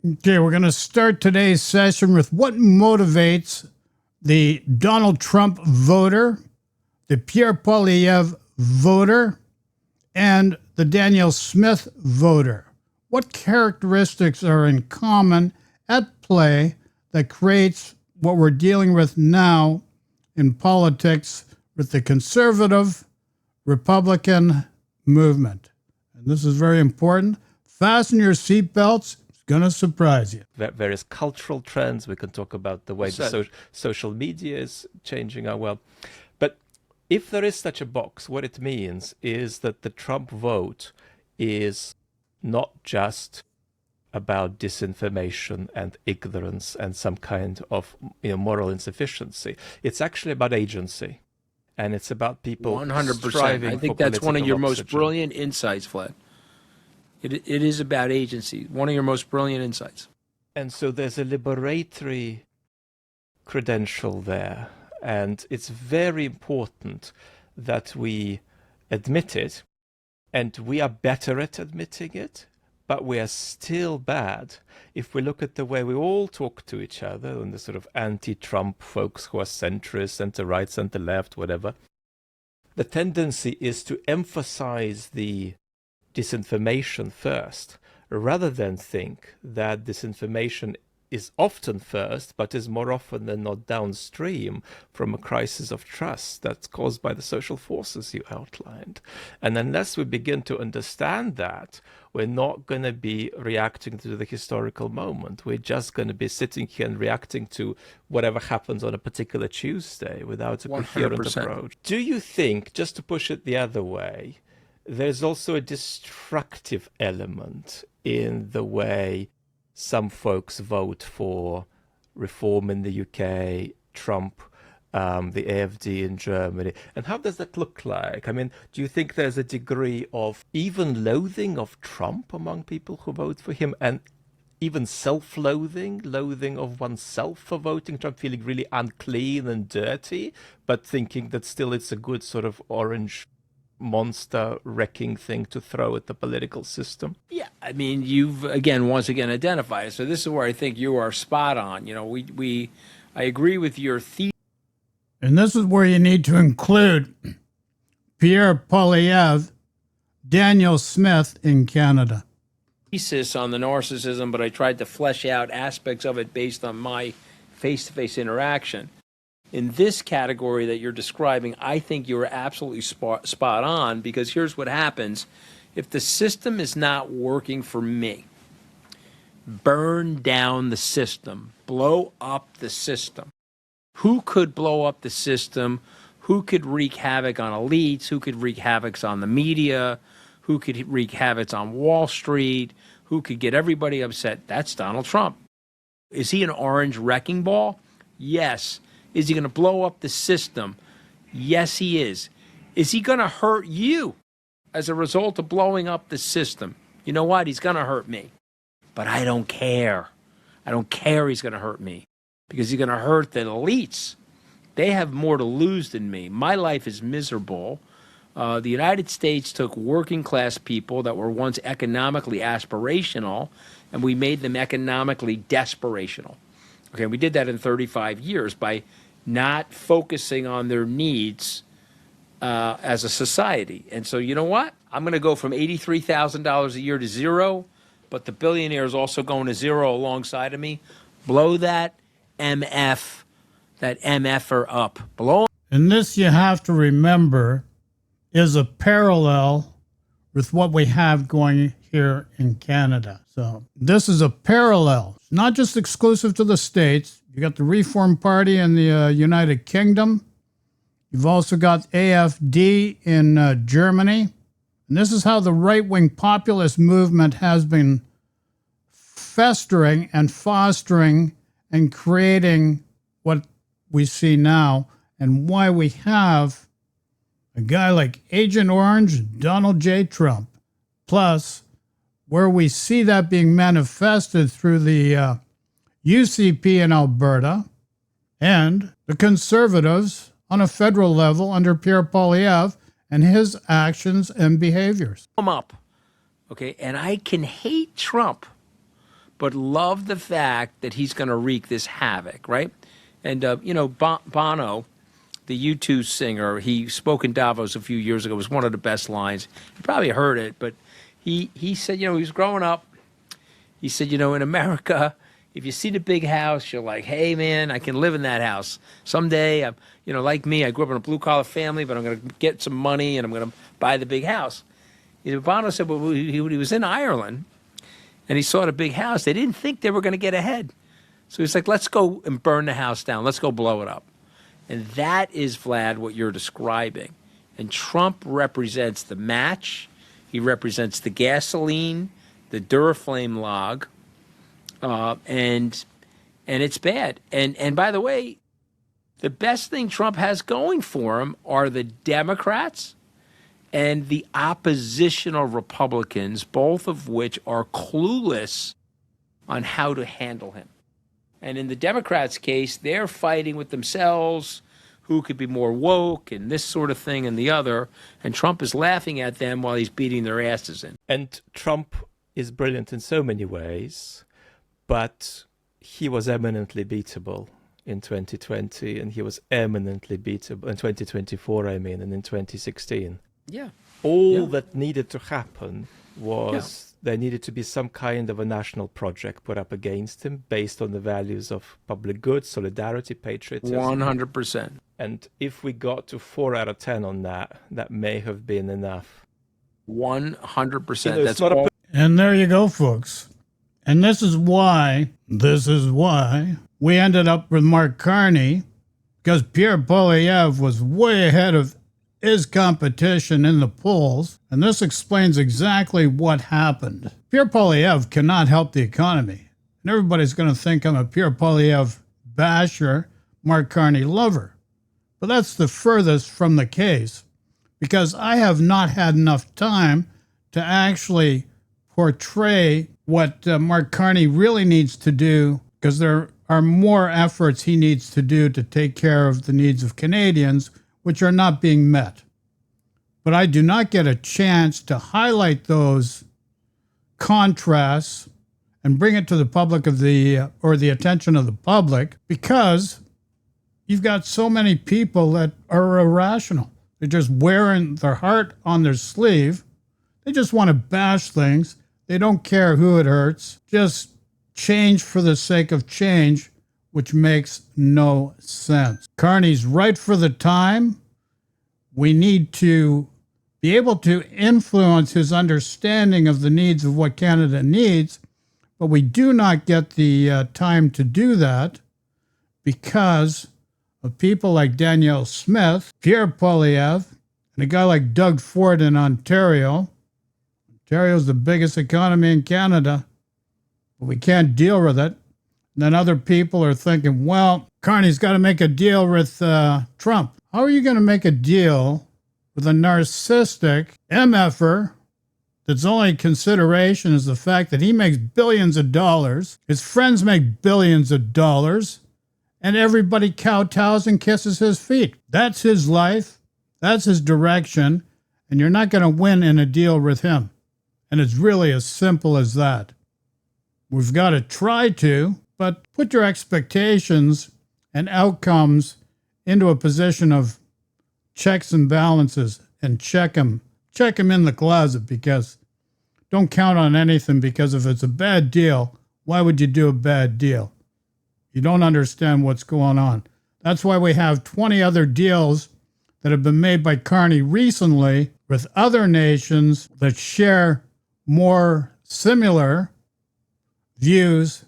Okay, we're going to start today's session with what motivates the Donald Trump voter, the Pierre Poilievre voter, and the Danielle Smith voter. What characteristics are in common at play that creates what we're dealing with now in politics with the conservative Republican movement? And this is very important. Fasten your seatbelts. It's going to surprise you. Various cultural trends. We can talk about the way the social media is changing our world. But if there is such a box, what it means is that the Trump vote is not just about disinformation and ignorance and some kind of moral insufficiency. It's actually about agency. And it's about people 100%. I think that's one of your most brilliant insights, Vlad. It is about agency. One of your most brilliant insights. And so there's a liberatory credential there. And it's very important that we admit it. And we are better at admitting it. But we are still bad if we look at the way we all talk to each other and the sort of anti-Trump folks who are centrist, center-right, center-left, whatever. The tendency is to emphasize the disinformation first, rather than think that disinformation is often first, but is more often than not downstream from a crisis of trust that's caused by the social forces you outlined. And unless we begin to understand that, we're not going to be reacting to the historical moment. We're just going to be sitting here and reacting to whatever happens on a particular Tuesday without a coherent 100%. approach. Do you think, just to push it the other way, there's also a destructive element in the way some folks vote for reform in the UK, Trump, the AfD in Germany? And how does that look like? I mean, do you think there's a degree of even loathing of Trump among people who vote for him, and even self-loathing, loathing of oneself for voting Trump, feeling really unclean and dirty, but thinking that still it's a good sort of orange monster wrecking thing to throw at the political system? Yeah, I mean, you've once again identified it. So this is where I think you are spot on. You know, I agree with your thesis. And this is where you need to include Pierre Poilievre, Danielle Smith in Canada. Thesis on the narcissism, but I tried to flesh out aspects of it based on my face-to-face interaction. In this category that you're describing, I think you're absolutely spot on, because here's what happens. If the system is not working for me, burn down the system, blow up the system. Who could blow up the system? Who could wreak havoc on elites? Who could wreak havoc on the media? Who could wreak havoc on Wall Street? Who could get everybody upset? That's Donald Trump. Is he an orange wrecking ball? Yes. Is he going to blow up the system? Yes, he is. Is he going to hurt you as a result of blowing up the system? You know what? He's going to hurt me. But I don't care. I don't care he's going to hurt me, because he's going to hurt the elites. They have more to lose than me. My life is miserable. The United States took working class people that were once economically aspirational, and we made them economically desperational. Okay, we did that in 35 years by not focusing on their needs as a society. And so, you know what? I'm going to go from $83,000 a year to zero, but the billionaire is also going to zero alongside of me. Blow that MFer up. Blow. And this, you have to remember, is a parallel with what we have going here in Canada. So this is a parallel. It's not just exclusive to the States. You got the Reform Party in the United Kingdom. You've also got AfD in Germany. And this is how the right-wing populist movement has been festering and fostering and creating what we see now, and why we have a guy like Agent Orange, Donald J. Trump, plus where we see that being manifested through the UCP in Alberta and the Conservatives on a federal level under Pierre Poilievre and his actions and behaviors. Up, okay? And I can hate Trump, but love the fact that he's going to wreak this havoc, right? And, Bono, the U2 singer, he spoke in Davos a few years ago. It was one of the best lines. You probably heard it, but he said, he was growing up. He said, in America, if you see the big house, you're like, hey, man, I can live in that house. Someday, I'm, like me, I grew up in a blue-collar family, but I'm going to get some money and I'm going to buy the big house. Bono said, well, he was in Ireland and he saw the big house. They didn't think they were going to get ahead. So he's like, let's go and burn the house down. Let's go blow it up. And that is, Vlad, what you're describing. And Trump represents the match. He represents the gasoline, the Duraflame log, and it's bad. And by the way, the best thing Trump has going for him are the Democrats and the oppositional Republicans, both of which are clueless on how to handle him. And in the Democrats' case, they're fighting with themselves, who could be more woke and this sort of thing and the other. And Trump is laughing at them while he's beating their asses in. And Trump is brilliant in so many ways, but he was eminently beatable in 2020, and he was eminently beatable in 2024, and in 2016. Yeah. All that needed to happen was there needed to be some kind of a national project put up against him based on the values of public good, solidarity, patriotism. 100%. And if we got to 4 out of 10 on that, that may have been enough. 100%. That's not And there you go, folks. And this is why we ended up with Mark Carney, because Pierre Poilievre was way ahead of his competition in the polls. And this explains exactly what happened. Pierre Poilievre cannot help the economy. And everybody's going to think I'm a Pierre Poilievre basher, Mark Carney lover. But that's the furthest from the case, because I have not had enough time to actually portray what Mark Carney really needs to do, because there are more efforts he needs to do to take care of the needs of Canadians, which are not being met. But I do not get a chance to highlight those contrasts and bring it to the public or the attention of the public, because you've got so many people that are irrational. They're just wearing their heart on their sleeve. They just want to bash things. They don't care who it hurts. Just change for the sake of change, which makes no sense. Carney's right for the time. We need to be able to influence his understanding of the needs of what Canada needs, but we do not get the time to do that because of people like Danielle Smith, Pierre Poilievre, and a guy like Doug Ford in Ontario. Ontario's the biggest economy in Canada, but we can't deal with it. And then other people are thinking, well, Carney's got to make a deal with Trump. How are you going to make a deal with a narcissistic MFer that's only consideration is the fact that he makes billions of dollars, his friends make billions of dollars, and everybody kowtows and kisses his feet? That's his life. That's his direction. And you're not going to win in a deal with him. And it's really as simple as that. We've got to try to, but put your expectations and outcomes into a position of checks and balances and check them in the closet, because don't count on anything, because if it's a bad deal, why would you do a bad deal? You don't understand what's going on. That's why we have 20 other deals that have been made by Carney recently with other nations that share more similar views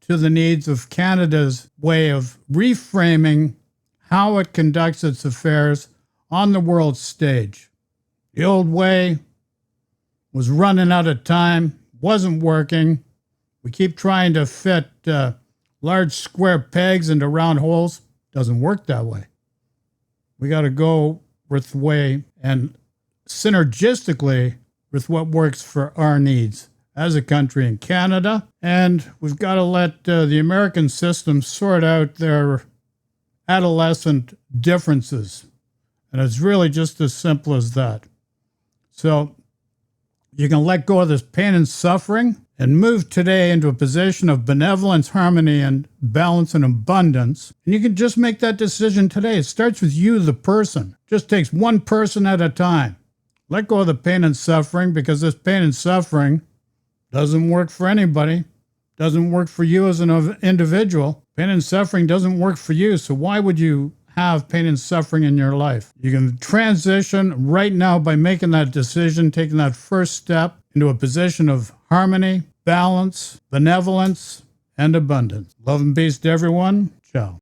to the needs of Canada's way of reframing how it conducts its affairs on the world stage. The old way was running out of time, wasn't working. We keep trying to fit large square pegs into round holes. Doesn't work that way. We got to go with the way and synergistically with what works for our needs as a country in Canada. And we've got to let the American system sort out their adolescent differences. And it's really just as simple as that. So You can let go of this pain and suffering and move today into a position of benevolence, harmony, and balance and abundance. And you can just make that decision today. It starts with you, the person. Just takes one person at a time. Let go of the pain and suffering, because this pain and suffering doesn't work for anybody. Doesn't work for you as an individual. Pain and suffering doesn't work for you. So why would you have pain and suffering in your life? You can transition right now by making that decision, taking that first step into a position of harmony, balance, benevolence, and abundance. Love and peace to everyone. Ciao.